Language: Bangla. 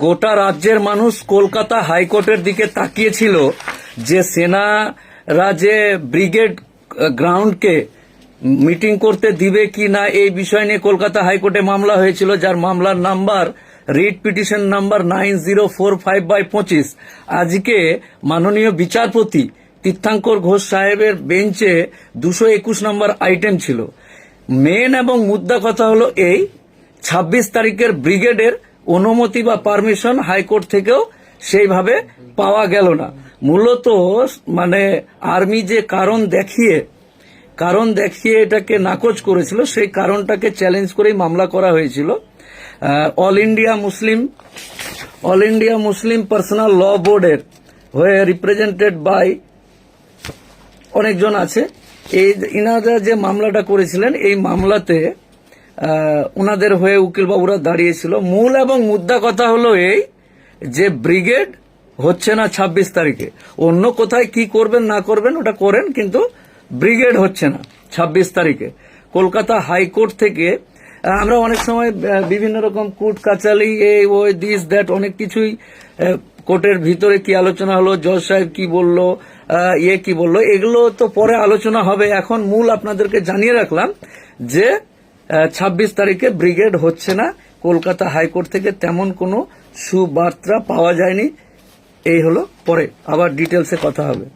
গোটা রাজ্যের মানুষ কলকাতা হাইকোর্টের দিকে তাকিয়েছিল যে সেনারা যে ব্রিগেড গ্রাউন্ডকে মিটিং করতে দিবে কি না এই বিষয় নিয়ে কলকাতা হাইকোর্টে মামলা হয়েছিল, যার মামলার নাম্বার রিট পিটিশন নাম্বার 9045/25। আজকে মাননীয় বিচারপতি তীর্থঙ্কর ঘোষ সাহেবের বেঞ্চে 221 নম্বর আইটেম ছিল। মেন এবং মুদ্রা কথা হলো এই 26 তারিখের ব্রিগেডের অনুমতি বা পারমিশন হাইকোর্ট থেকেও সেইভাবে পাওয়া গেল না। মূলত মানে আর্মি যে কারণ দেখিয়ে এটাকে নাকচ করেছিল, সেই কারণটাকে চ্যালেঞ্জ করেই মামলা করা হয়েছিল। অল ইন্ডিয়া মুসলিম পার্সোনাল ল বোর্ডের হয়ে রিপ্রেজেন্টেড বাই অনেকজন আছে। এই ইনারা যে মামলাটা করেছিলেন, এই মামলাতে ওনাদের হয়ে উকিলবাবুরা দাঁড়িয়েছিল। মূল এবং মুদ্রা কথা হলো এই যে ব্রিগেড হচ্ছে না 26 তারিখে। অন্য কোথায় কি করবেন না করবেন ওটা করেন, কিন্তু ব্রিগেড হচ্ছে না 26 তারিখে। কলকাতা হাইকোর্ট থেকে আমরা অনেক সময় বিভিন্ন রকম কোর্ট কাচালি এই ওই দিস দ্যাট অনেক কিছুই কোর্টের ভিতরে কি আলোচনা হলো, জজ সাহেব কি বললো, কি বললো, এগুলো তো পরে আলোচনা হবে। এখন মূল আপনাদেরকে জানিয়ে রাখলাম যে 26 তারিখে ব্রিগেড হচ্ছে না। কলকাতা হাইকোর্ট থেকে তেমন কোনো সুবার্তা পাওয়া যায়নি। এই হলো, পরে আবার ডিটেলসে কথা হবে।